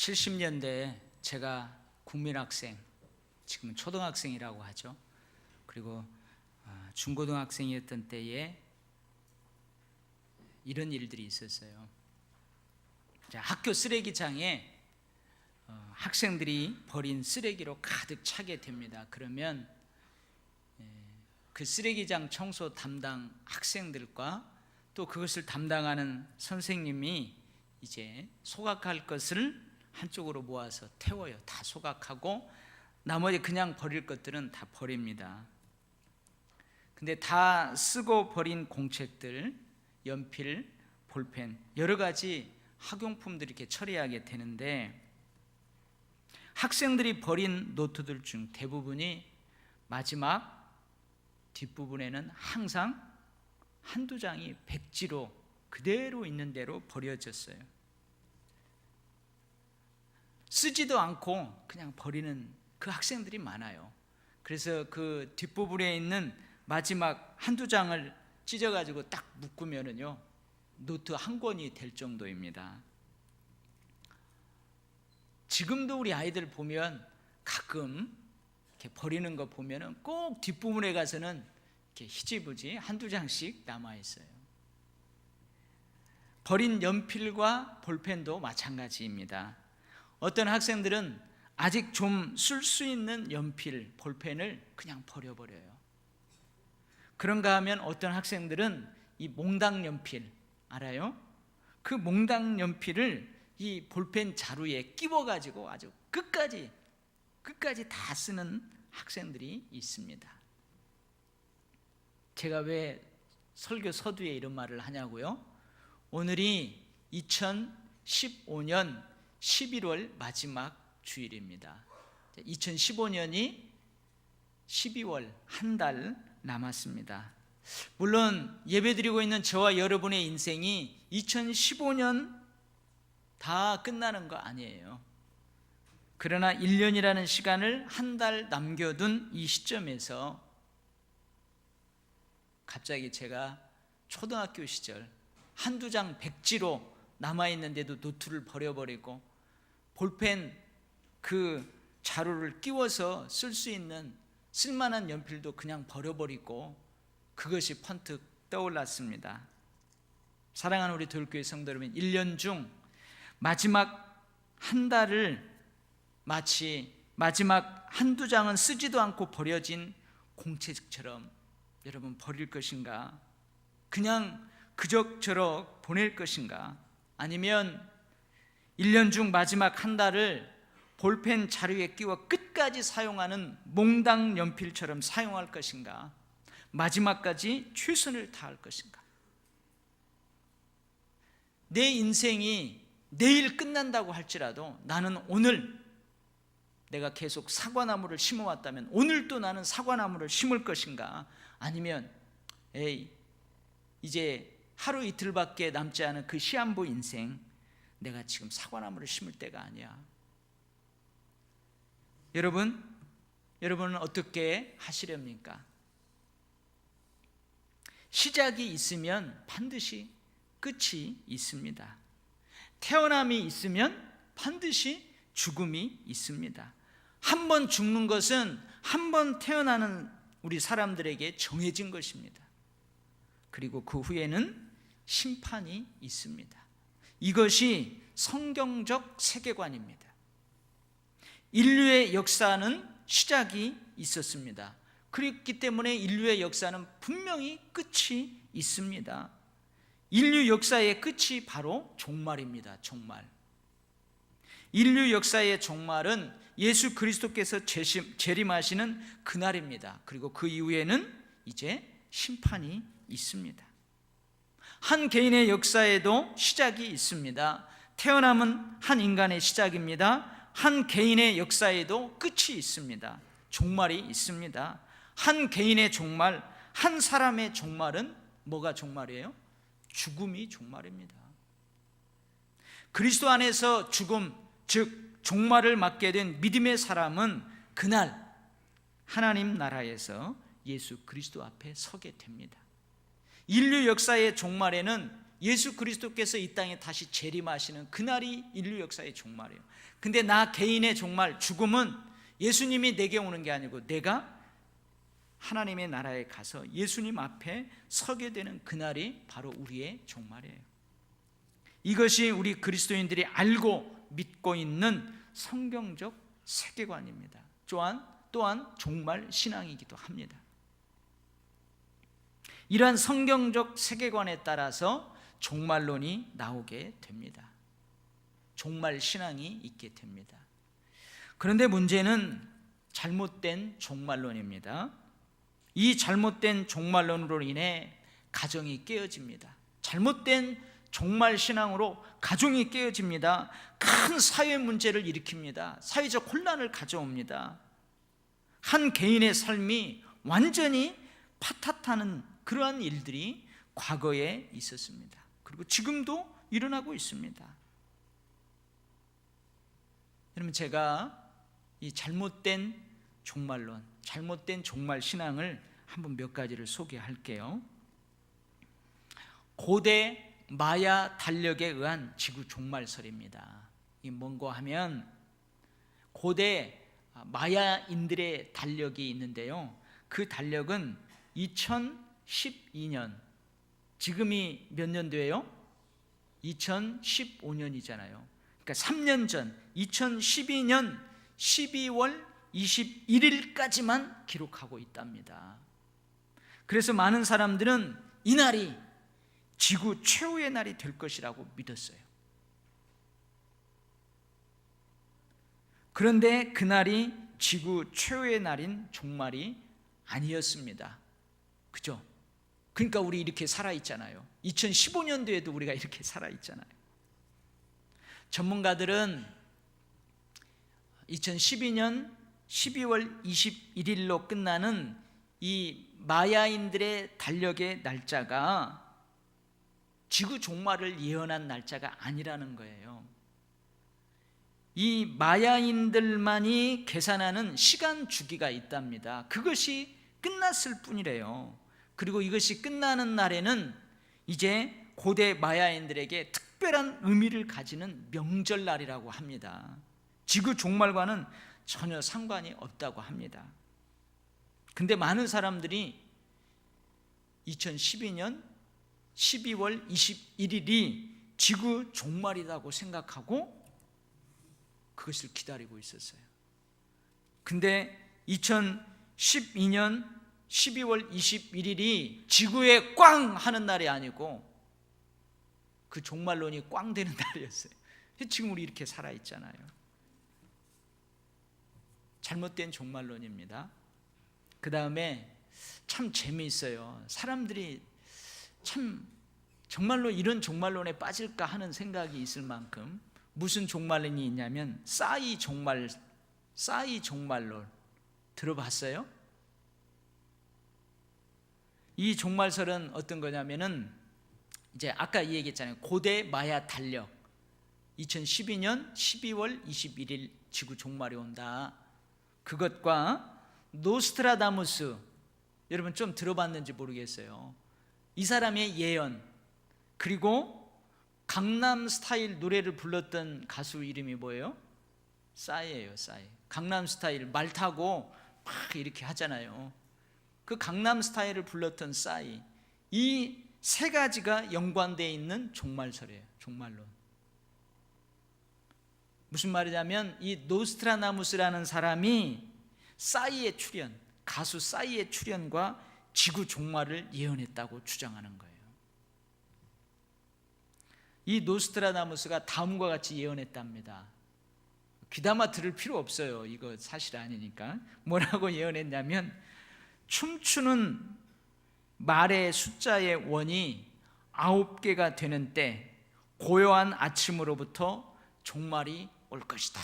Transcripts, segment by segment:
70년대에 제가 국민학생, 지금은 초등학생이라고 하죠. 그리고 중고등학생이었던 때에 이런 일들이 있었어요. 학교 쓰레기장에 학생들이 버린 쓰레기로 가득 차게 됩니다. 그러면 그 쓰레기장 청소 담당 학생들과 또 그것을 담당하는 선생님이 이제 소각할 것을 한쪽으로 모아서 태워요. 다 소각하고 나머지 그냥 버릴 것들은 다 버립니다. 근데 다 쓰고 버린 공책들, 연필, 볼펜, 여러 가지 학용품들을 이렇게 처리하게 되는데, 학생들이 버린 노트들 중 대부분이 마지막 뒷부분에는 항상 한두 장이 백지로 그대로 있는 대로 버려졌어요. 쓰지도 않고 그냥 버리는 그 학생들이 많아요. 그래서 그 뒷부분에 있는 마지막 한두 장을 찢어가지고 딱 묶으면은요, 노트 한 권이 될 정도입니다. 지금도 우리 아이들 보면 가끔 이렇게 버리는 거 보면은 꼭 뒷부분에 가서는 이렇게 희지부지 한두 장씩 남아 있어요. 버린 연필과 볼펜도 마찬가지입니다. 어떤 학생들은 아직 좀 쓸 수 있는 연필, 볼펜을 그냥 버려버려요. 그런가 하면 어떤 학생들은 이 몽당 연필 알아요? 그 몽당 연필을 이 볼펜 자루에 끼워가지고 아주 끝까지 다 쓰는 학생들이 있습니다. 제가 왜 설교 서두에 이런 말을 하냐고요? 오늘이 2015년 11월 마지막 주일입니다. 2015년이 12월 한 달 남았습니다. 물론 예배드리고 있는 저와 여러분의 인생이 2015년 다 끝나는 거 아니에요. 그러나 1년이라는 시간을 한 달 남겨둔 이 시점에서 갑자기 제가 초등학교 시절 한두 장 백지로 남아있는데도 노트를 버려버리고 볼펜 그 자루를 끼워서 쓸 수 있는 쓸만한 연필도 그냥 버려버리고 그것이 번뜩 떠올랐습니다. 사랑하는 우리 도율교회 성도 여러분, 1년 중 마지막 한 달을 마치 마지막 한두 장은 쓰지도 않고 버려진 공책처럼 여러분 버릴 것인가? 그냥 그럭저럭 보낼 것인가? 아니면 1년 중 마지막 한 달을 볼펜 자루에 끼워 끝까지 사용하는 몽당 연필처럼 사용할 것인가? 마지막까지 최선을 다할 것인가? 내 인생이 내일 끝난다고 할지라도 나는 오늘 내가 계속 사과나무를 심어왔다면 오늘 또 나는 사과나무를 심을 것인가? 아니면 이제 하루 이틀밖에 남지 않은 그 시한부 인생, 내가 지금 사과나무를 심을 때가 아니야. 여러분은 어떻게 하시렵니까? 시작이 있으면 반드시 끝이 있습니다. 태어남이 있으면 반드시 죽음이 있습니다. 한 번 죽는 것은 한 번 태어나는 우리 사람들에게 정해진 것입니다. 그리고 그 후에는 심판이 있습니다. 이것이 성경적 세계관입니다. 인류의 역사는 시작이 있었습니다. 그렇기 때문에 인류의 역사는 분명히 끝이 있습니다. 인류 역사의 끝이 바로 종말입니다. 종말. 인류 역사의 종말은 예수 그리스도께서 재림하시는 그날입니다. 그리고 그 이후에는 이제 심판이 있습니다. 한 개인의 역사에도 시작이 있습니다. 태어남은 한 인간의 시작입니다. 한 개인의 역사에도 끝이 있습니다. 종말이 있습니다. 한 개인의 종말, 한 사람의 종말은 뭐가 종말이에요? 죽음이 종말입니다. 그리스도 안에서 죽음, 즉 종말을 맞게 된 믿음의 사람은 그날 하나님 나라에서 예수 그리스도 앞에 서게 됩니다. 인류 역사의 종말에는 예수 그리스도께서 이 땅에 다시 재림하시는 그날이 인류 역사의 종말이에요. 근데 나 개인의 종말, 죽음은 예수님이 내게 오는 게 아니고 내가 하나님의 나라에 가서 예수님 앞에 서게 되는 그날이 바로 우리의 종말이에요. 이것이 우리 그리스도인들이 알고 믿고 있는 성경적 세계관입니다. 또한 종말 신앙이기도 합니다. 이러한 성경적 세계관에 따라서 종말론이 나오게 됩니다. 종말 신앙이 있게 됩니다. 그런데 문제는 잘못된 종말론입니다. 이 잘못된 종말론으로 인해 가정이 깨어집니다. 잘못된 종말 신앙으로 가정이 깨어집니다. 큰 사회 문제를 일으킵니다. 사회적 혼란을 가져옵니다. 한 개인의 삶이 완전히 파탄나는 그러한 일들이 과거에 있었습니다. 그리고 지금도 일어나고 있습니다. 여러분, 제가 이 잘못된 종말론, 잘못된 종말 신앙을 한번 몇 가지를 소개할게요. 고대 마야 달력에 의한 지구 종말설입니다. 이 뭔가 하면 고대 마야인들의 달력이 있는데요, 그 달력은 2012년, 지금이 몇 년도예요? 2015년이잖아요. 그러니까 3년 전 2012년 12월 21일까지만 기록하고 있답니다. 그래서 많은 사람들은 이날이 지구 최후의 날이 될 것이라고 믿었어요. 그런데 그날이 지구 최후의 날인 종말이 아니었습니다. 그죠? 그러니까 우리 이렇게 살아있잖아요. 2015년도에도 우리가 이렇게 살아있잖아요. 전문가들은 2012년 12월 21일로 끝나는 이 마야인들의 달력의 날짜가 지구 종말을 예언한 날짜가 아니라는 거예요. 이 마야인들만이 계산하는 시간 주기가 있답니다. 그것이 끝났을 뿐이래요. 그리고 이것이 끝나는 날에는 이제 고대 마야인들에게 특별한 의미를 가지는 명절날이라고 합니다. 지구 종말과는 전혀 상관이 없다고 합니다. 근데 많은 사람들이 2012년 12월 21일이 지구 종말이라고 생각하고 그것을 기다리고 있었어요. 근데 2012년 12월 21일이 지구에 꽝 하는 날이 아니고 그 종말론이 꽝 되는 날이었어요. 지금 우리 이렇게 살아있잖아요. 잘못된 종말론입니다. 그 다음에 참 재미있어요. 사람들이 참 정말로 이런 종말론에 빠질까 하는 생각이 있을 만큼 무슨 종말론이 있냐면 싸이 종말론 들어봤어요? 이 종말설은 어떤 거냐면은 이제 아까 이 얘기했잖아요. 고대 마야 달력 2012년 12월 21일 지구 종말이 온다. 그것과 노스트라다무스, 여러분 좀 들어봤는지 모르겠어요. 이 사람의 예언, 그리고 강남 스타일 노래를 불렀던 가수 이름이 뭐예요? 싸이예요. 싸이. 강남 스타일 말 타고 막 이렇게 하잖아요. 그 강남 스타일을 불렀던 싸이, 이 세 가지가 연관되어 있는 종말설이에요. 종말론. 무슨 말이냐면 이 노스트라다무스라는 사람이 싸이의 출현, 가수 싸이의 출현과 지구 종말을 예언했다고 주장하는 거예요. 이 노스트라다무스가 다음과 같이 예언했답니다. 귀담아 들을 필요 없어요. 이거 사실 아니니까. 뭐라고 예언했냐면 춤추는 말의 숫자의 원이 9개가 되는 때 고요한 아침으로부터 종말이 올 것이다.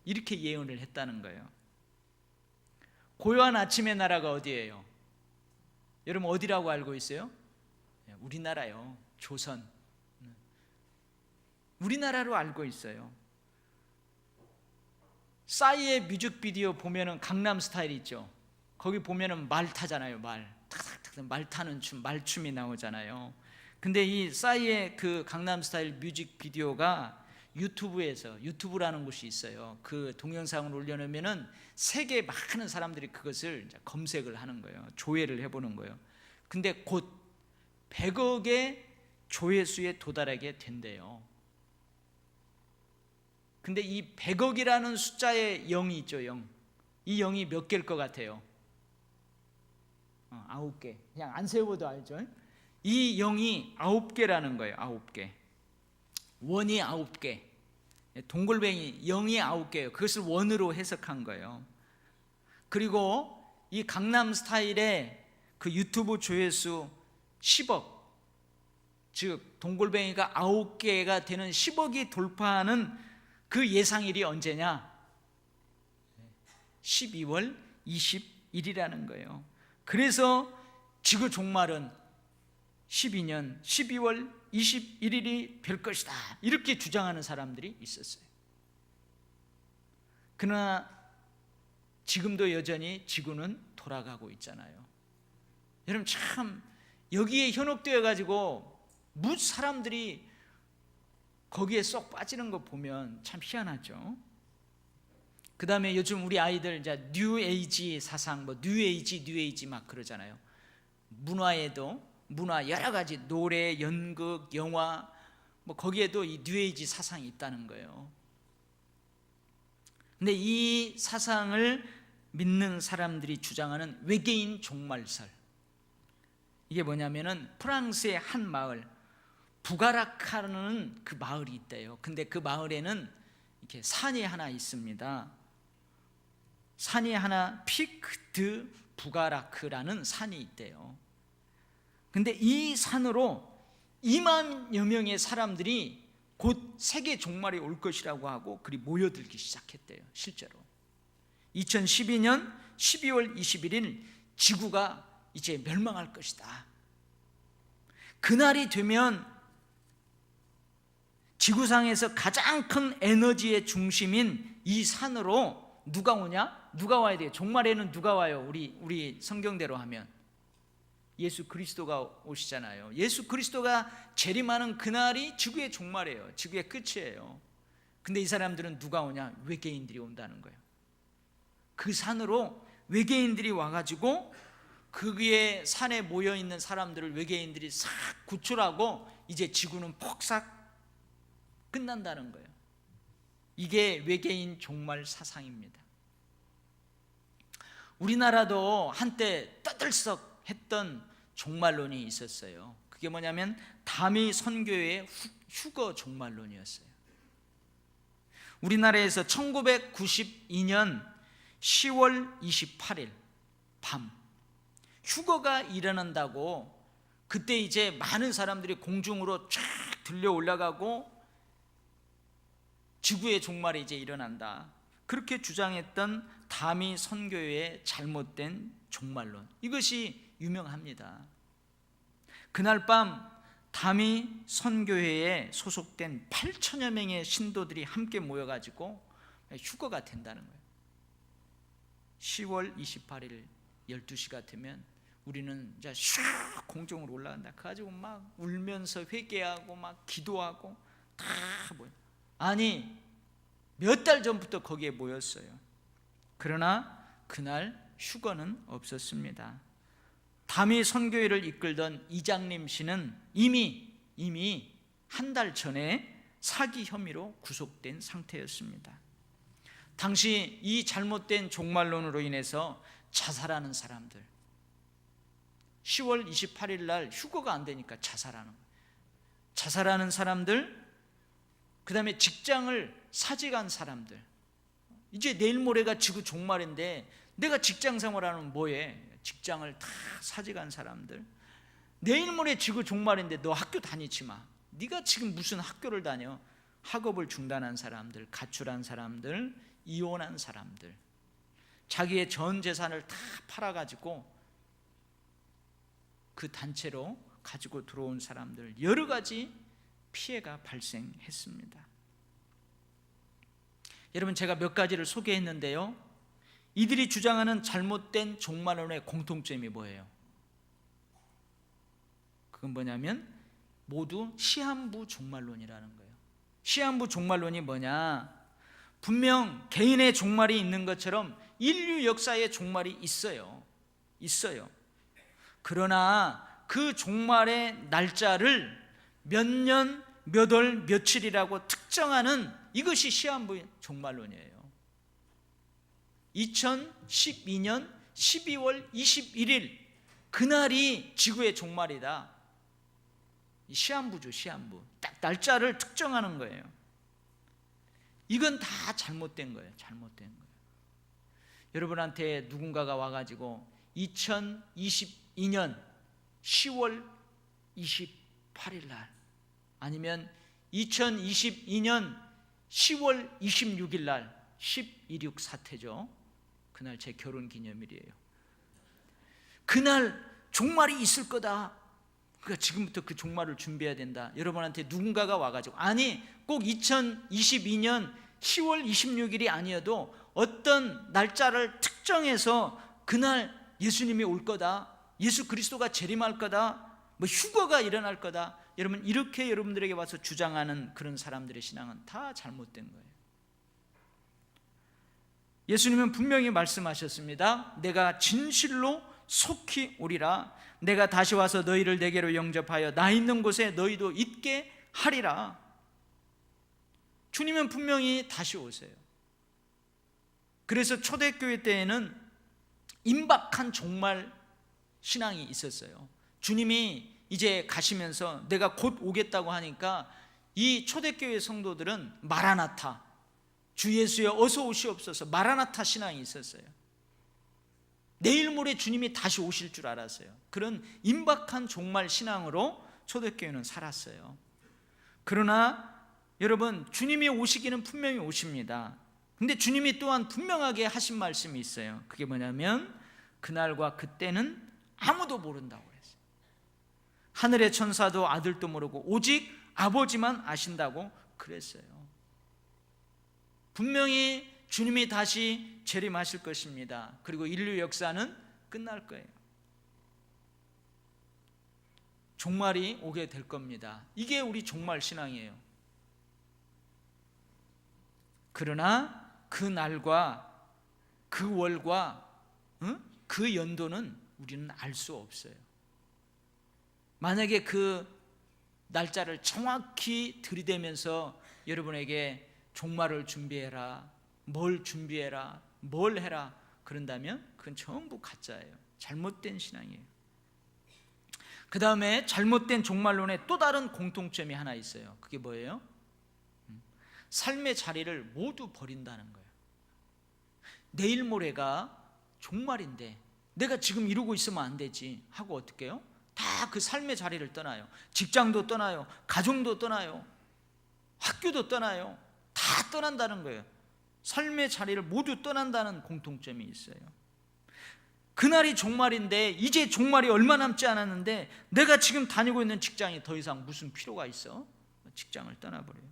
이렇게 예언을 했다는 거예요. 고요한 아침의 나라가 어디예요? 여러분 어디라고 알고 있어요? 우리나라요. 조선. 우리나라로 알고 있어요. 싸이의 뮤직비디오 보면은 강남 스타일 있죠. 거기 보면은 말 타잖아요. 말 타는 춤, 말춤이 나오잖아요. 근데 이 싸이의 그 강남스타일 뮤직비디오가 유튜브라는 곳이 있어요. 그 동영상을 올려놓으면은 세계 많은 사람들이 그것을 이제 검색을 하는 거예요. 조회를 해보는 거예요. 근데 곧 100억의 조회수에 도달하게 된대요. 근데 이 100억이라는 숫자의 0이 있죠, 0. 이 0이 몇 개일 것 같아요? 9개. 그냥 안 세워도 알죠? 이 0이 9개라는 거예요. 9개. 원이 9개. 동글뱅이 0이 9개예요. 그것을 원으로 해석한 거예요. 그리고 이 강남스타일의 그 유튜브 조회수 10억, 즉 동글뱅이가 9개가 되는 10억이 돌파하는 그 예상일이 언제냐? 12월 20일이라는 거예요. 그래서 지구 종말은 12년 12월 21일이 될 것이다, 이렇게 주장하는 사람들이 있었어요. 그러나 지금도 여전히 지구는 돌아가고 있잖아요. 여러분, 참 여기에 현혹되어 가지고 사람들이 거기에 쏙 빠지는 거 보면 참 희한하죠. 그 다음에 요즘 우리 아이들 이제 뉴에이지 사상, 뉴에이지 막 그러잖아요. 문화 여러 가지, 노래, 연극, 영화, 거기에도 이 뉴에이지 사상이 있다는 거예요. 근데 이 사상을 믿는 사람들이 주장하는 외계인 종말설, 이게 뭐냐면은 프랑스의 한 마을, 부가라카라는 그 마을이 있대요. 근데 그 마을에는 이렇게 산이 하나 있습니다. 산이 하나, 피크 드 부가라크라는 산이 있대요. 근데 이 산으로 2만여 명의 사람들이 곧 세계 종말이 올 것이라고 하고 그리 모여들기 시작했대요. 실제로 2012년 12월 21일 지구가 이제 멸망할 것이다. 그날이 되면 지구상에서 가장 큰 에너지의 중심인 이 산으로 누가 오냐? 누가 와야 돼요? 종말에는 누가 와요? 우리 성경대로 하면 예수 그리스도가 오시잖아요. 예수 그리스도가 재림하는 그날이 지구의 종말이에요. 지구의 끝이에요. 근데 이 사람들은 누가 오냐? 외계인들이 온다는 거예요. 그 산으로 외계인들이 와가지고 그 위에 산에 모여있는 사람들을 외계인들이 싹 구출하고 이제 지구는 폭삭 끝난다는 거예요. 이게 외계인 종말 사상입니다. 우리나라도 한때 떠들썩 했던 종말론이 있었어요. 그게 뭐냐면 다미 선교회의 휴거 종말론이었어요. 우리나라에서 1992년 10월 28일 밤 휴거가 일어난다고, 그때 이제 많은 사람들이 공중으로 쫙 들려 올라가고 지구의 종말이 이제 일어난다, 그렇게 주장했던 다미 선교회의 잘못된 종말론, 이것이 유명합니다. 그날 밤 다미 선교회에 소속된 8천여 명의 신도들이 함께 모여가지고 휴거가 된다는 거예요. 10월 28일 12시가 되면 우리는 이제 슉 공중으로 올라간다. 그래가지고 막 울면서 회개하고 막 기도하고 다 모여. 아니, 몇 달 전부터 거기에 모였어요. 그러나 그날 휴거는 없었습니다. 다미 선교회를 이끌던 이장림 씨는 이미 한 달 전에 사기 혐의로 구속된 상태였습니다. 당시 이 잘못된 종말론으로 인해서 자살하는 사람들, 10월 28일 날 휴거가 안 되니까 자살하는 사람들, 그 다음에 직장을 사직한 사람들, 이제 내일 모레가 지구 종말인데 내가 직장 생활하면 뭐해? 직장을 다 사직한 사람들, 내일 모레 지구 종말인데 너 학교 다니지 마. 네가 지금 무슨 학교를 다녀? 학업을 중단한 사람들, 가출한 사람들, 이혼한 사람들, 자기의 전 재산을 다 팔아가지고 그 단체로 가지고 들어온 사람들, 여러 가지 피해가 발생했습니다. 여러분, 제가 몇 가지를 소개했는데요, 이들이 주장하는 잘못된 종말론의 공통점이 뭐예요? 그건 뭐냐면 모두 시한부 종말론이라는 거예요. 시한부 종말론이 뭐냐? 분명 개인의 종말이 있는 것처럼 인류 역사의 종말이 있어요. 그러나 그 종말의 날짜를 몇 년, 몇 월, 며칠이라고 특정하는 이것이 시한부 종말론이에요. 2012년 12월 21일 그날이 지구의 종말이다. 시한부죠, 시한부. 딱 날짜를 특정하는 거예요. 이건 다 잘못된 거예요. 여러분한테 누군가가 와가지고 2022년 10월 28일 날 아니면 2022년 10월 26일 날 10.16 사태죠. 그날 제 결혼 기념일이에요. 그날 종말이 있을 거다. 그러니까 지금부터 그 종말을 준비해야 된다. 여러분한테 누군가가 와가지고 아니 꼭 2022년 10월 26일이 아니어도 어떤 날짜를 특정해서 그날 예수님이 올 거다, 예수 그리스도가 재림할 거다, 뭐 휴거가 일어날 거다, 여러분 이렇게 여러분들에게 와서 주장하는 그런 사람들의 신앙은 다 잘못된 거예요. 예수님은 분명히 말씀하셨습니다. 내가 진실로 속히 오리라. 내가 다시 와서 너희를 내게로 영접하여 나 있는 곳에 너희도 있게 하리라. 주님은 분명히 다시 오세요. 그래서 초대교회 때에는 임박한 종말 신앙이 있었어요. 주님이 이제 가시면서 내가 곧 오겠다고 하니까 이 초대교회 성도들은 마라나타, 주 예수여 어서 오시옵소서, 마라나타 신앙이 있었어요. 내일 모레 주님이 다시 오실 줄 알았어요. 그런 임박한 종말 신앙으로 초대교회는 살았어요. 그러나 여러분, 주님이 오시기는 분명히 오십니다. 근데 주님이 또한 분명하게 하신 말씀이 있어요. 그게 뭐냐면 그날과 그때는 아무도 모른다고 그랬어요. 하늘의 천사도 아들도 모르고 오직 아버지만 아신다고 그랬어요. 분명히 주님이 다시 재림하실 것입니다. 그리고 인류 역사는 끝날 거예요. 종말이 오게 될 겁니다. 이게 우리 종말 신앙이에요. 그러나 그 날과 그 월과 그 연도는 우리는 알 수 없어요. 만약에 그 날짜를 정확히 들이대면서 여러분에게 종말을 준비해라, 뭘 준비해라, 뭘 해라 그런다면 그건 전부 가짜예요. 잘못된 신앙이에요. 그 다음에 잘못된 종말론의 또 다른 공통점이 하나 있어요. 그게 뭐예요? 삶의 자리를 모두 버린다는 거예요. 내일 모레가 종말인데 내가 지금 이러고 있으면 안 되지 하고 어떻게 해요? 다 그 삶의 자리를 떠나요. 직장도 떠나요, 가정도 떠나요, 학교도 떠나요. 다 떠난다는 거예요. 삶의 자리를 모두 떠난다는 공통점이 있어요. 그날이 종말인데 이제 종말이 얼마 남지 않았는데 내가 지금 다니고 있는 직장이 더 이상 무슨 필요가 있어? 직장을 떠나버려요.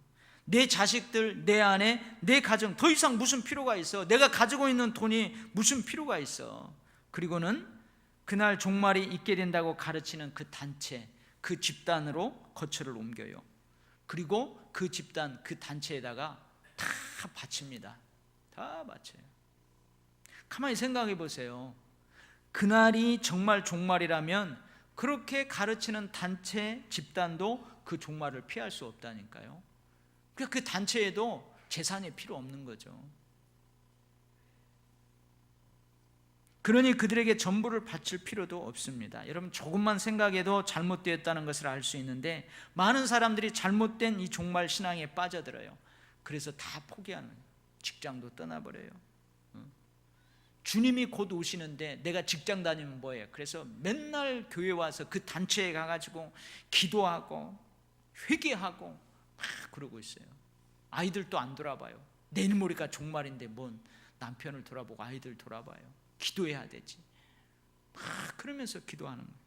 내 자식들, 내 아내, 내 가정 더 이상 무슨 필요가 있어? 내가 가지고 있는 돈이 무슨 필요가 있어? 그리고는 그날 종말이 있게 된다고 가르치는 그 단체, 그 집단으로 거처를 옮겨요. 그리고 그 집단, 그 단체에다가 다 바칩니다. 다 바쳐요. 가만히 생각해 보세요. 그날이 정말 종말이라면 그렇게 가르치는 단체, 집단도 그 종말을 피할 수 없다니까요. 그러니까 그 단체에도 재산이 필요 없는 거죠. 그러니 그들에게 전부를 바칠 필요도 없습니다. 여러분 조금만 생각해도 잘못되었다는 것을 알 수 있는데 많은 사람들이 잘못된 이 종말 신앙에 빠져들어요. 그래서 다 포기하는, 직장도 떠나버려요. 주님이 곧 오시는데 내가 직장 다니면 뭐예요? 그래서 맨날 교회 와서 그 단체에 가가지고 기도하고 회개하고 막 그러고 있어요. 아이들도 안 돌아봐요. 내일 모레가 종말인데 뭔 남편을 돌아보고 아이들 돌아봐요. 기도해야 되지. 막 그러면서 기도하는 거예요.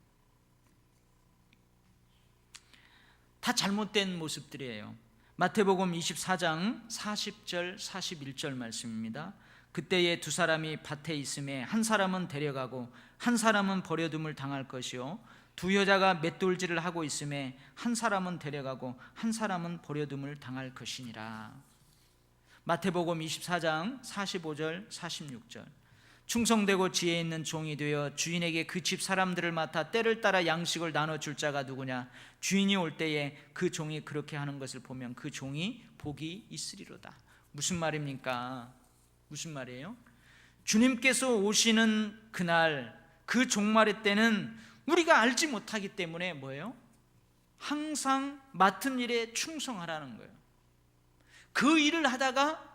다 잘못된 모습들이에요. 마태복음 24장 40절 41절 말씀입니다. 그때에 두 사람이 밭에 있음에 한 사람은 데려가고 한 사람은 버려둠을 당할 것이요 두 여자가 맷돌질을 하고 있음에 한 사람은 데려가고 한 사람은 버려둠을 당할 것이니라. 마태복음 24장 45절 46절. 충성되고 지혜 있는 종이 되어 주인에게 그 집 사람들을 맡아 때를 따라 양식을 나눠줄 자가 누구냐? 주인이 올 때에 그 종이 그렇게 하는 것을 보면 그 종이 복이 있으리로다. 무슨 말입니까? 무슨 말이에요? 주님께서 오시는 그날, 그 종말의 때는 우리가 알지 못하기 때문에 뭐예요? 항상 맡은 일에 충성하라는 거예요. 그 일을 하다가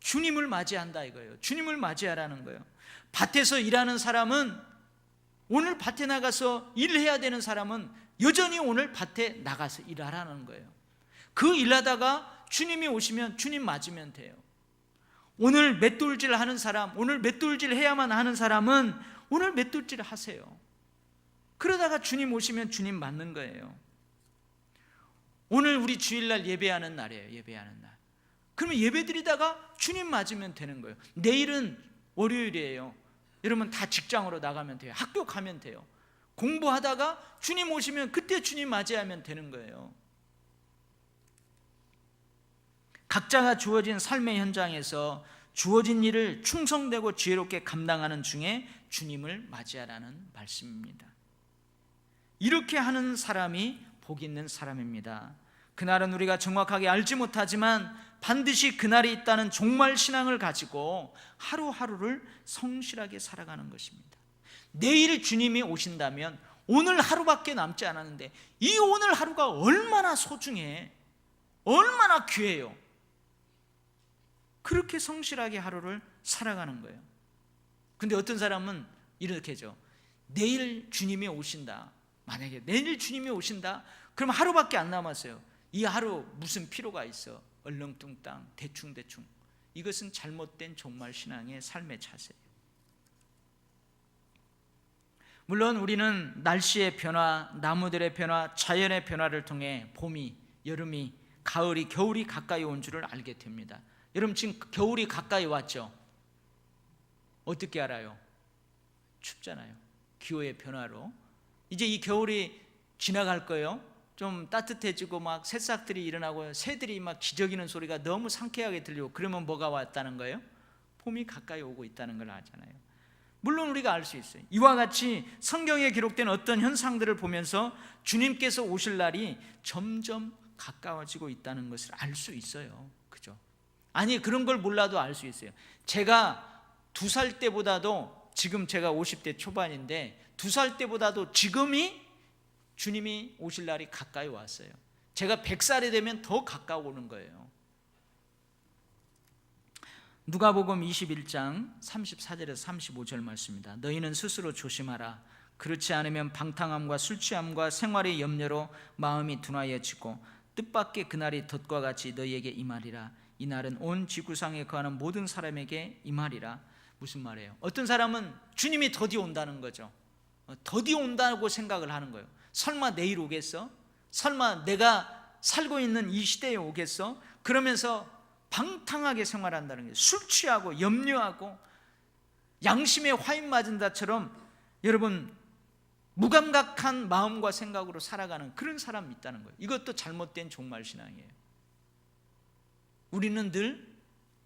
주님을 맞이한다 이거예요. 주님을 맞이하라는 거예요. 밭에서 일하는 사람은, 오늘 밭에 나가서 일을 해야 되는 사람은 여전히 오늘 밭에 나가서 일하라는 거예요. 그 일하다가 주님이 오시면 주님 맞으면 돼요. 오늘 맷돌질 하는 사람, 오늘 맷돌질 해야만 하는 사람은 오늘 맷돌질 하세요. 그러다가 주님 오시면 주님 맞는 거예요. 오늘 우리 주일날 예배하는 날이에요. 예배하는 날. 그러면 예배 드리다가 주님 맞으면 되는 거예요. 내일은 월요일이에요. 여러분 다 직장으로 나가면 돼요. 학교 가면 돼요. 공부하다가 주님 오시면 그때 주님 맞이하면 되는 거예요. 각자가 주어진 삶의 현장에서 주어진 일을 충성되고 지혜롭게 감당하는 중에 주님을 맞이하라는 말씀입니다. 이렇게 하는 사람이 복 있는 사람입니다. 그날은 우리가 정확하게 알지 못하지만 반드시 그날이 있다는 종말 신앙을 가지고 하루하루를 성실하게 살아가는 것입니다. 내일 주님이 오신다면 오늘 하루밖에 남지 않았는데 이 오늘 하루가 얼마나 소중해, 얼마나 귀해요. 그렇게 성실하게 하루를 살아가는 거예요. 근데 어떤 사람은 이렇게 하죠. 내일 주님이 오신다. 만약에 내일 주님이 오신다, 그럼 하루밖에 안 남았어요. 이 하루 무슨 필요가 있어? 얼렁뚱땅 대충대충. 이것은 잘못된 종말 신앙의 삶의 차세예요. 물론 우리는 날씨의 변화, 나무들의 변화, 자연의 변화를 통해 봄이, 여름이, 가을이, 겨울이 가까이 온 줄을 알게 됩니다. 여러분 지금 겨울이 가까이 왔죠? 어떻게 알아요? 춥잖아요. 기후의 변화로. 이제 이 겨울이 지나갈 거예요. 좀 따뜻해지고 막 새싹들이 일어나고 새들이 막 기저귀는 소리가 너무 상쾌하게 들리고, 그러면 뭐가 왔다는 거예요? 봄이 가까이 오고 있다는 걸 알잖아요. 물론 우리가 알 수 있어요. 이와 같이 성경에 기록된 어떤 현상들을 보면서 주님께서 오실 날이 점점 가까워지고 있다는 것을 알 수 있어요. 그죠? 아니, 그런 걸 몰라도 알 수 있어요. 제가 2살 때보다도, 지금 제가 50대 초반인데 2살 때보다도 지금이 주님이 오실 날이 가까이 왔어요. 제가 100살이 되면 더 가까워오는 거예요. 누가복음 21장 34절에서 35절 말씀입니다. 너희는 스스로 조심하라. 그렇지 않으면 방탕함과 술취함과 생활의 염려로 마음이 둔하여지고 뜻밖의 그날이 덫과 같이 너희에게 임하리라. 이 날은 온 지구상에 거하는 모든 사람에게 임하리라. 무슨 말이에요? 어떤 사람은 주님이 더디 온다는 거죠. 더디 온다고 생각을 하는 거예요. 설마 내일 오겠어? 설마 내가 살고 있는 이 시대에 오겠어? 그러면서 방탕하게 생활한다는 거예요. 술 취하고 염려하고 양심에 화인 맞은 자처럼 여러분 무감각한 마음과 생각으로 살아가는 그런 사람이 있다는 거예요. 이것도 잘못된 종말 신앙이에요. 우리는 늘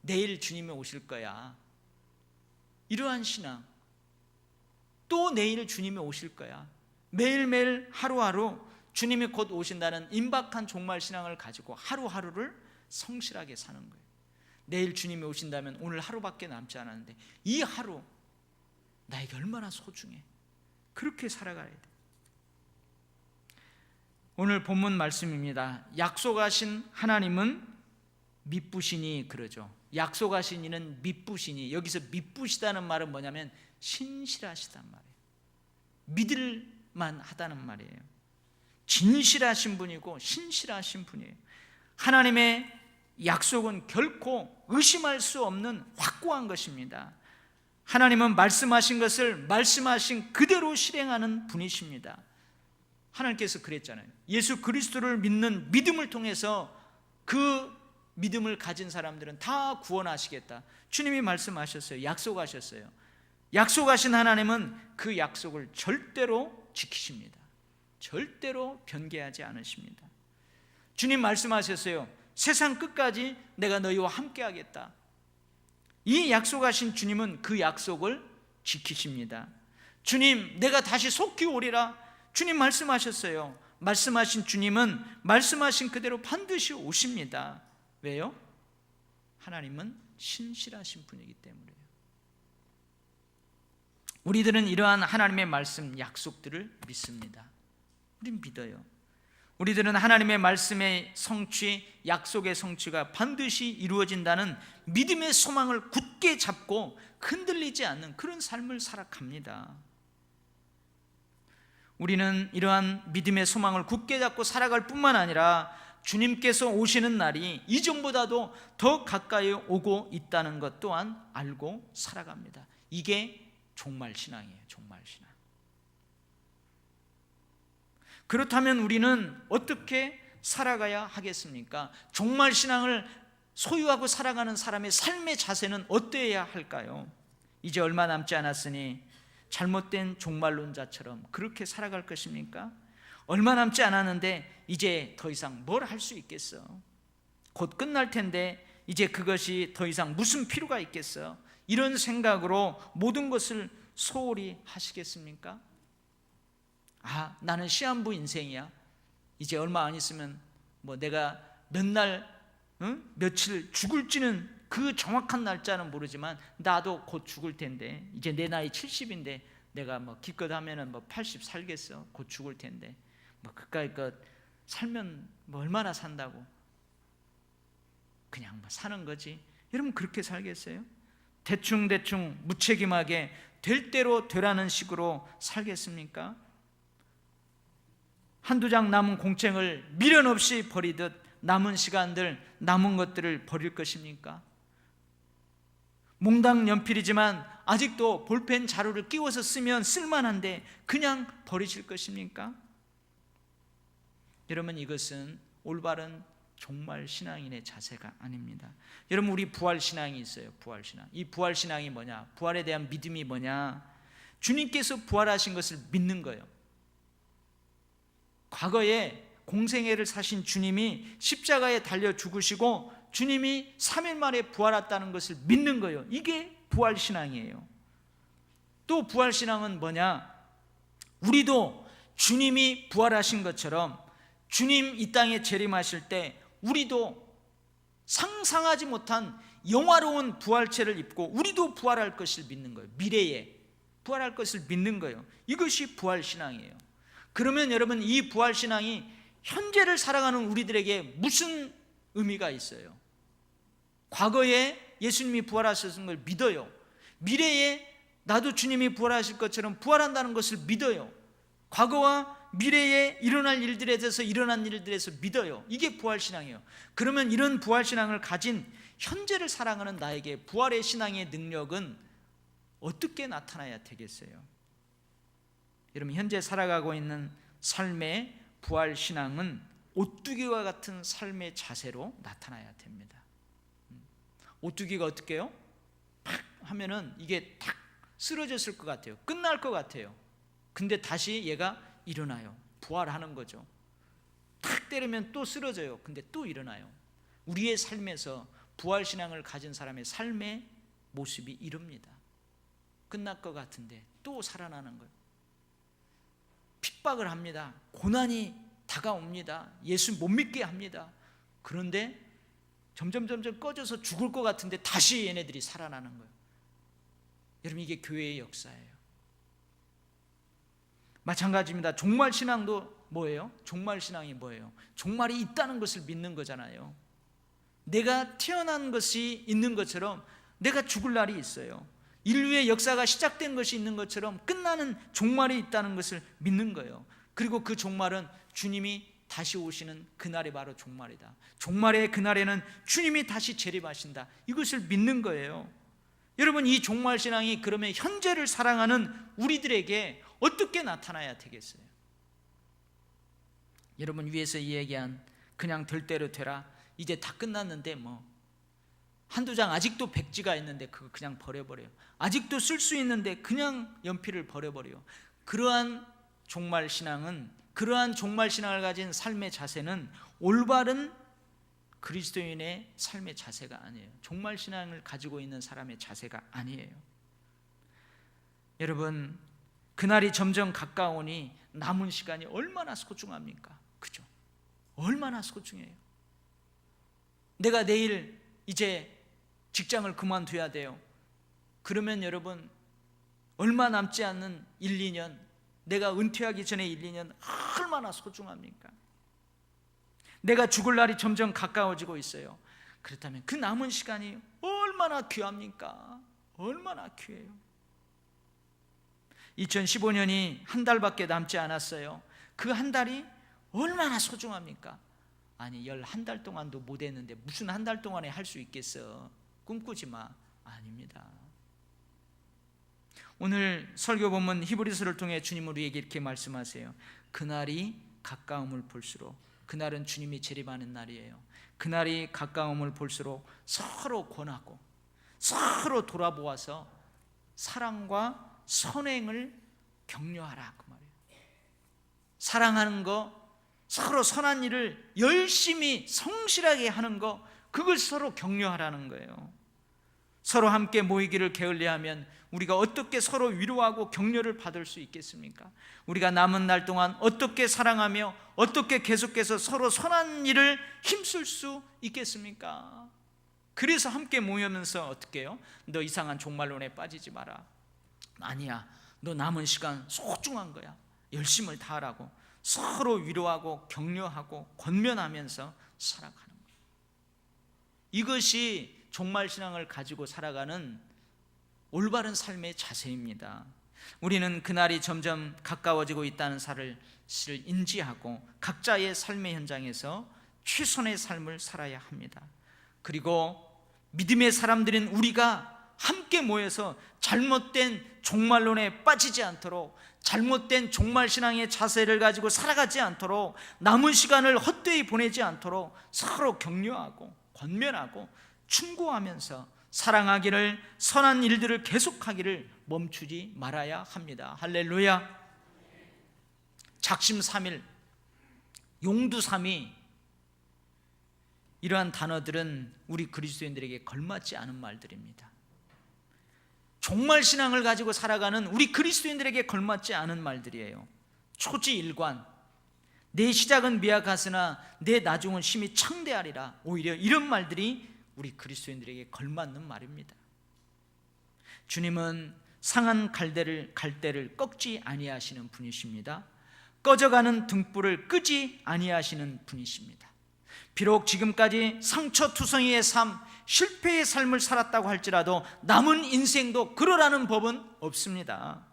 내일 주님이 오실 거야, 이러한 신앙, 또 내일 주님이 오실 거야, 매일매일 하루하루 주님이 곧 오신다는 임박한 종말 신앙을 가지고 하루하루를 성실하게 사는 거예요. 내일 주님이 오신다면 오늘 하루밖에 남지 않았는데 이 하루 나에게 얼마나 소중해. 그렇게 살아가야 돼. 오늘 본문 말씀입니다. 약속하신 하나님은 미쁘시니 그러죠. 약속하신 이는 미쁘시니, 여기서 미쁘시다는 말은 뭐냐면 신실하시단 말이에요. 믿을만 하다는 말이에요. 진실하신 분이고 신실하신 분이에요. 하나님의 약속은 결코 의심할 수 없는 확고한 것입니다. 하나님은 말씀하신 것을 말씀하신 그대로 실행하는 분이십니다. 하나님께서 그랬잖아요. 예수 그리스도를 믿는 믿음을 통해서 그 믿음을 가진 사람들은 다 구원하시겠다. 주님이 말씀하셨어요. 약속하셨어요. 약속하신 하나님은 그 약속을 절대로 지키십니다. 절대로 변개하지 않으십니다. 주님 말씀하셨어요. 세상 끝까지 내가 너희와 함께 하겠다. 이 약속하신 주님은 그 약속을 지키십니다. 주님, 내가 다시 속히 오리라. 주님 말씀하셨어요. 말씀하신 주님은 말씀하신 그대로 반드시 오십니다. 왜요? 하나님은 신실하신 분이기 때문에요. 우리들은 이러한 하나님의 말씀, 약속들을 믿습니다. 우린 믿어요. 우리들은 하나님의 말씀의 성취, 약속의 성취가 반드시 이루어진다는 믿음의 소망을 굳게 잡고 흔들리지 않는 그런 삶을 살아갑니다. 우리는 이러한 믿음의 소망을 굳게 잡고 살아갈 뿐만 아니라 주님께서 오시는 날이 이전보다도 더 가까이 오고 있다는 것 또한 알고 살아갑니다. 이게 종말신앙이에요. 종말신앙. 그렇다면 우리는 어떻게 살아가야 하겠습니까? 종말신앙을 소유하고 살아가는 사람의 삶의 자세는 어떠해야 할까요? 이제 얼마 남지 않았으니 잘못된 종말론자처럼 그렇게 살아갈 것입니까? 얼마 남지 않았는데 이제 더 이상 뭘 할 수 있겠어? 곧 끝날 텐데 이제 그것이 더 이상 무슨 필요가 있겠어? 이런 생각으로 모든 것을 소홀히 하시겠습니까? 아, 나는 시한부 인생이야. 이제 얼마 안 있으면 뭐 내가 몇 날, 며칠 죽을지는 그 정확한 날짜는 모르지만 나도 곧 죽을 텐데 이제 내 나이 70인데 내가 뭐 기껏 하면은 뭐 80 살겠어. 곧 죽을 텐데 뭐 그까이 것 살면 뭐 얼마나 산다고 그냥 뭐 사는 거지. 여러분 그렇게 살겠어요? 대충 무책임하게 될 대로 되라는 식으로 살겠습니까? 한두 장 남은 공책을 미련 없이 버리듯 남은 시간들, 남은 것들을 버릴 것입니까? 몽당 연필이지만 아직도 볼펜 자루를 끼워서 쓰면 쓸만한데 그냥 버리실 것입니까? 여러분 이것은 올바른 종말신앙인의 자세가 아닙니다. 여러분 우리 부활신앙이 있어요. 부활신앙. 이 부활신앙이 뭐냐? 부활에 대한 믿음이 뭐냐? 주님께서 부활하신 것을 믿는 거예요. 과거에 공생애를 사신 주님이 십자가에 달려 죽으시고 주님이 3일 만에 부활했다는 것을 믿는 거예요. 이게 부활신앙이에요. 또 부활신앙은 뭐냐? 우리도 주님이 부활하신 것처럼 주님 이 땅에 재림하실 때 우리도 상상하지 못한 영화로운 부활체를 입고 우리도 부활할 것을 믿는 거예요. 미래에 부활할 것을 믿는 거예요. 이것이 부활신앙이에요. 그러면 여러분 이 부활신앙이 현재를 살아가는 우리들에게 무슨 의미가 있어요? 과거에 예수님이 부활하셨는 걸 믿어요. 미래에 나도 주님이 부활하실 것처럼 부활한다는 것을 믿어요. 과거와 미래에 일어날 일들에 대해서 일어난 일들에 대해서 믿어요. 이게 부활신앙이에요. 그러면 이런 부활신앙을 가진 현재를 살아가는 나에게 부활의 신앙의 능력은 어떻게 나타나야 되겠어요? 여러분 현재 살아가고 있는 삶의 부활신앙은 오뚜기와 같은 삶의 자세로 나타나야 됩니다. 오뚜기가 어떻게 해요? 팍 하면은 이게 탁 쓰러졌을 것 같아요. 끝날 것 같아요. 근데 다시 얘가 일어나요. 부활하는 거죠. 탁 때리면 또 쓰러져요. 근데 또 일어나요. 우리의 삶에서 부활신앙을 가진 사람의 삶의 모습이 이럽니다. 끝날 것 같은데 또 살아나는 거예요. 핍박을 합니다. 고난이 다가옵니다. 예수 못 믿게 합니다. 그런데 점점 꺼져서 죽을 것 같은데 다시 얘네들이 살아나는 거예요. 여러분 이게 교회의 역사예요. 마찬가지입니다. 종말신앙도 뭐예요? 종말신앙이 뭐예요? 종말이 있다는 것을 믿는 거잖아요. 내가 태어난 것이 있는 것처럼 내가 죽을 날이 있어요. 인류의 역사가 시작된 것이 있는 것처럼 끝나는 종말이 있다는 것을 믿는 거예요. 그리고 그 종말은 주님이 다시 오시는 그날이 바로 종말이다. 종말의 그날에는 주님이 다시 재림하신다. 이것을 믿는 거예요. 여러분 이 종말신앙이 그러면 현재를 사랑하는 우리들에게 어떻게 나타나야 되겠어요? 여러분 위에서 이야기한 그냥 될 대로 되라, 이제 다 끝났는데 뭐 한두 장 아직도 백지가 있는데 그거 그냥 버려버려요. 아직도 쓸 수 있는데 그냥 연필을 버려버려요. 그러한 종말 신앙은, 그러한 종말 신앙을 가진 삶의 자세는 올바른 그리스도인의 삶의 자세가 아니에요. 종말 신앙을 가지고 있는 사람의 자세가 아니에요. 여러분, 그날이 점점 가까우니 남은 시간이 얼마나 소중합니까? 그죠? 얼마나 소중해요. 내가 내일 이제 직장을 그만둬야 돼요. 그러면 여러분, 얼마 남지 않는 1, 2년, 내가 은퇴하기 전에 1, 2년 얼마나 소중합니까? 내가 죽을 날이 점점 가까워지고 있어요. 그렇다면 그 남은 시간이 얼마나 귀합니까? 얼마나 귀해요. 2015년이 한 달밖에 남지 않았어요. 그 한 달이 얼마나 소중합니까? 아니, 11달 동안도 못 했는데 무슨 한 달 동안에 할 수 있겠어? 꿈꾸지 마. 아닙니다. 오늘 설교 본문 히브리서를 통해 주님은 우리에게 이렇게 말씀하세요. 그날이 가까움을 볼수록, 그날은 주님이 재림하는 날이에요. 그날이 가까움을 볼수록 서로 권하고 서로 돌아보아서 사랑과 선행을 격려하라, 그 말이에요. 사랑하는 거, 서로 선한 일을 열심히 성실하게 하는 거, 그걸 서로 격려하라는 거예요. 서로 함께 모이기를 게을리하면 우리가 어떻게 서로 위로하고 격려를 받을 수 있겠습니까? 우리가 남은 날 동안 어떻게 사랑하며 어떻게 계속해서 서로 선한 일을 힘쓸 수 있겠습니까? 그래서 함께 모이면서 어떻게 해요? 너 이상한 종말론에 빠지지 마라. 아니야, 너 남은 시간 소중한 거야. 열심을 다하라고 서로 위로하고 격려하고 권면하면서 살아가는 거예요. 이것이 종말신앙을 가지고 살아가는 올바른 삶의 자세입니다. 우리는 그날이 점점 가까워지고 있다는 사실을 인지하고 각자의 삶의 현장에서 최선의 삶을 살아야 합니다. 그리고 믿음의 사람들인 우리가 함께 모여서 잘못된 종말론에 빠지지 않도록, 잘못된 종말신앙의 자세를 가지고 살아가지 않도록, 남은 시간을 헛되이 보내지 않도록 서로 격려하고 권면하고 충고하면서 사랑하기를, 선한 일들을 계속하기를 멈추지 말아야 합니다. 할렐루야. 작심삼일, 용두삼위, 이러한 단어들은 우리 그리스도인들에게 걸맞지 않은 말들입니다. 종말신앙을 가지고 살아가는 우리 그리스도인들에게 걸맞지 않은 말들이에요. 초지일관, 내 시작은 미약하으나 내 나중은 심히 창대하리라, 오히려 이런 말들이 우리 그리스도인들에게 걸맞는 말입니다. 주님은 상한 갈대를 꺾지 아니하시는 분이십니다. 꺼져가는 등불을 끄지 아니하시는 분이십니다. 비록 지금까지 상처투성이의 삶, 실패의 삶을 살았다고 할지라도 남은 인생도 그러라는 법은 없습니다.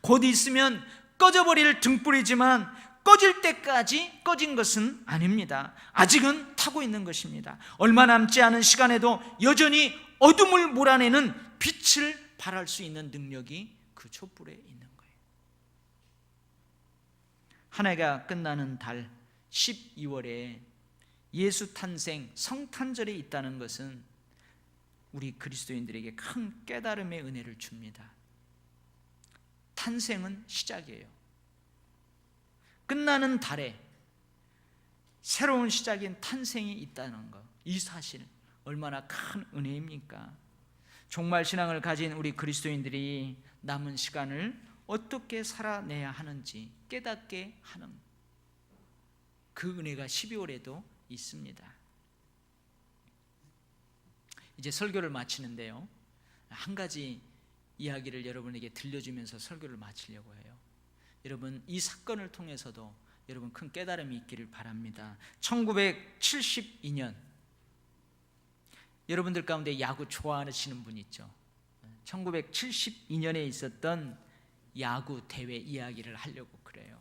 곧 있으면 꺼져버릴 등불이지만 꺼질 때까지 꺼진 것은 아닙니다. 아직은 타고 있는 것입니다. 얼마 남지 않은 시간에도 여전히 어둠을 몰아내는 빛을 발할 수 있는 능력이 그 촛불에 있는 거예요. 한 해가 끝나는 달 12월에 예수 탄생 성탄절에 있다는 것은 우리 그리스도인들에게 큰 깨달음의 은혜를 줍니다. 탄생은 시작이에요. 끝나는 달에 새로운 시작인 탄생이 있다는 것, 이 사실 얼마나 큰 은혜입니까? 종말신앙을 가진 우리 그리스도인들이 남은 시간을 어떻게 살아내야 하는지 깨닫게 하는 그 은혜가 12월에도 있습니다. 이제 설교를 마치는데요, 한 가지 이야기를 여러분에게 들려주면서 설교를 마치려고 해요. 여러분, 이 사건을 통해서도 여러분 큰 깨달음이 있기를 바랍니다. 1972년, 여러분들 가운데 야구 좋아하시는 분 있죠? 1972년에 있었던 야구 대회 이야기를 하려고 그래요.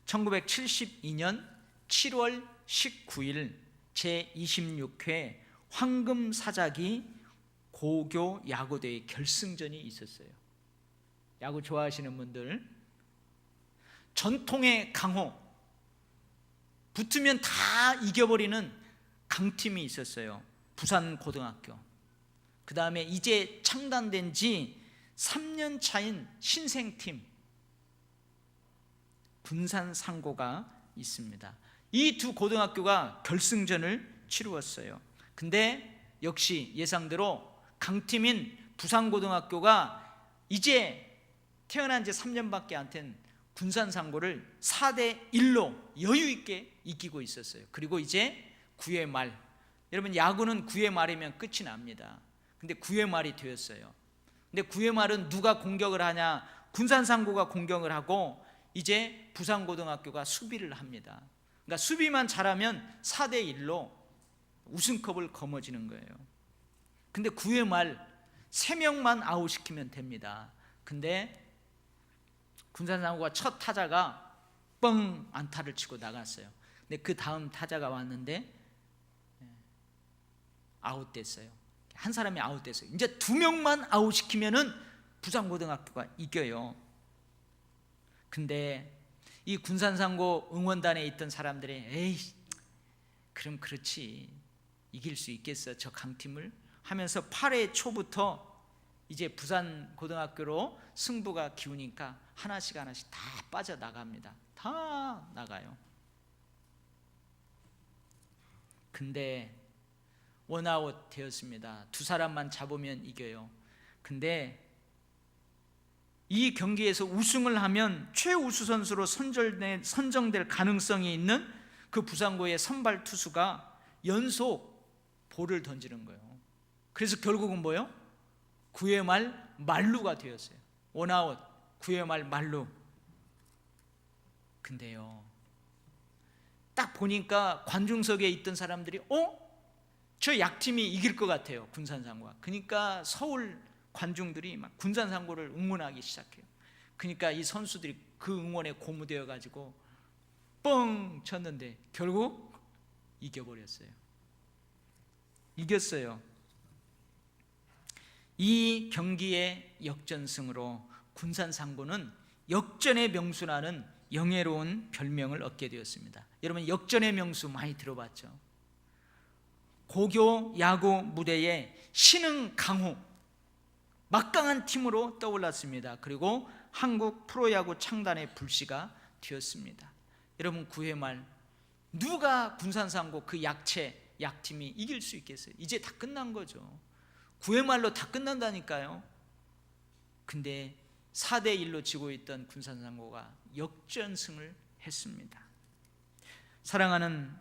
1972년 7월 19일 제26회 황금사자기 고교 야구대회 결승전이 있었어요. 야구 좋아하시는 분들, 전통의 강호, 붙으면 다 이겨버리는 강팀이 있었어요. 부산고등학교, 그 다음에 이제 창단된 지 3년 차인 신생팀 군산상고가 있습니다. 이 두 고등학교가 결승전을 치루었어요. 근데 역시 예상대로 강팀인 부산고등학교가 이제 태어난 지 3년밖에 안 된 군산상고를 4대1로 여유 있게 이기고 있었어요. 그리고 이제 9회 말, 여러분 야구는 9회 말이면 끝이 납니다. 근데 9회 말이 되었어요. 근데 9회 말은 누가 공격을 하냐? 군산상고가 공격을 하고 이제 부산고등학교가 수비를 합니다. 그러니까 수비만 잘하면 4대1로 우승컵을 거머쥐는 거예요. 근데 9회 말 3명만 아웃시키면 됩니다. 근데 군산상고가 첫 타자가 뻥 안타를 치고 나갔어요. 근데 그 다음 타자가 왔는데 아웃됐어요. 한 사람이 아웃됐어요. 이제 2명만 아웃시키면은 부산고등학교가 이겨요. 근데 이 군산상고 응원단에 있던 사람들이 에이, 그럼 그렇지, 이길 수 있겠어 저 강팀을 하면서 8회 초부터 이제 부산고등학교로 승부가 기우니까 하나씩 다 빠져나갑니다. 다 나가요. 근데 원아웃 되었습니다. 2사람만 잡으면 이겨요. 근데 이 경기에서 우승을 하면 최우수 선수로 선정될 가능성이 있는 그 부산고의 선발 투수가 연속 볼을 던지는 거예요. 그래서 결국은 뭐예요? 9회 말 만루가 되었어요. 원아웃, 9회 말 만루. 근데요, 딱 보니까 관중석에 있던 사람들이 저 약팀이 이길 것 같아요, 군산상고가. 그러니까 서울 관중들이 막 군산상고를 응원하기 시작해요. 그러니까 이 선수들이 그 응원에 고무되어 가지고 뻥 쳤는데 결국 이겨버렸어요. 이겼어요. 이 경기의 역전승으로 군산상고는 역전의 명수라는 영예로운 별명을 얻게 되었습니다. 여러분 역전의 명수 많이 들어봤죠? 고교 야구 무대에 신흥 강호, 막강한 팀으로 떠올랐습니다. 그리고 한국 프로야구 창단의 불씨가 되었습니다. 여러분 9회 말 누가 군산상고 그 약팀이 이길 수 있겠어요? 이제 다 끝난 거죠. 9회 말로 다 끝난다니까요. 근데 4대1로 지고 있던 군산상고가 역전승을 했습니다. 사랑하는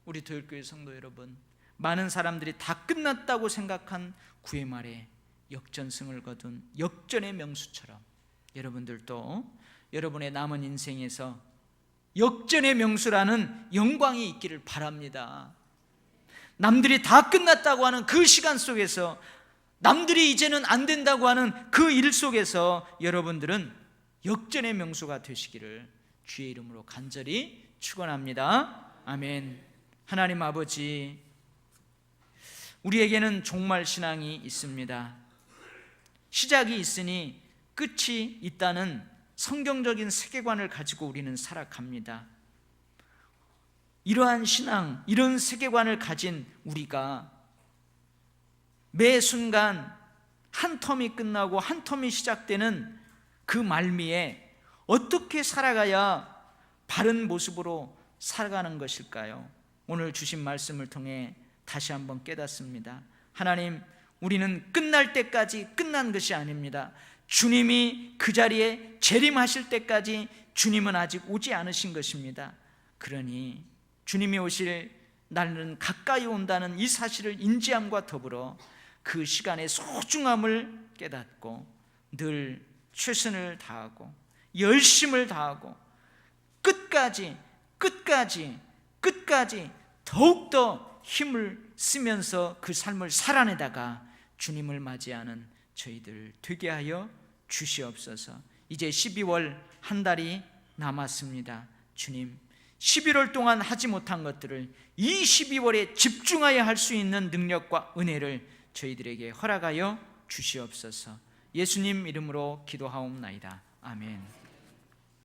우리 도열교회 성도 여러분, 많은 사람들이 다 끝났다고 생각한 9회 말에 역전승을 거둔 역전의 명수처럼 여러분들도 여러분의 남은 인생에서 역전의 명수라는 영광이 있기를 바랍니다. 남들이 다 끝났다고 하는 그 시간 속에서, 남들이 이제는 안 된다고 하는 그 일 속에서 여러분들은 역전의 명수가 되시기를 주의 이름으로 간절히 축원합니다. 아멘. 하나님 아버지, 우리에게는 종말 신앙이 있습니다. 시작이 있으니 끝이 있다는 성경적인 세계관을 가지고 우리는 살아갑니다. 이러한 신앙, 이런 세계관을 가진 우리가 매 순간 한 텀이 끝나고 한 텀이 시작되는 그 말미에 어떻게 살아가야 바른 모습으로 살아가는 것일까요? 오늘 주신 말씀을 통해 다시 한번 깨닫습니다. 하나님, 우리는 끝날 때까지 끝난 것이 아닙니다. 주님이 그 자리에 재림하실 때까지 주님은 아직 오지 않으신 것입니다. 그러니 주님이 오실 날은 가까이 온다는 이 사실을 인지함과 더불어 그 시간의 소중함을 깨닫고 늘 최선을 다하고 열심을 다하고 끝까지 더욱더 힘을 쓰면서 그 삶을 살아내다가 주님을 맞이하는 저희들 되게 하여 주시옵소서. 이제 12월 한 달이 남았습니다. 주님, 11월 동안 하지 못한 것들을 이 12월에 집중하여 할 수 있는 능력과 은혜를 저희들에게 허락하여 주시옵소서. 예수님 이름으로 기도하옵나이다. 아멘.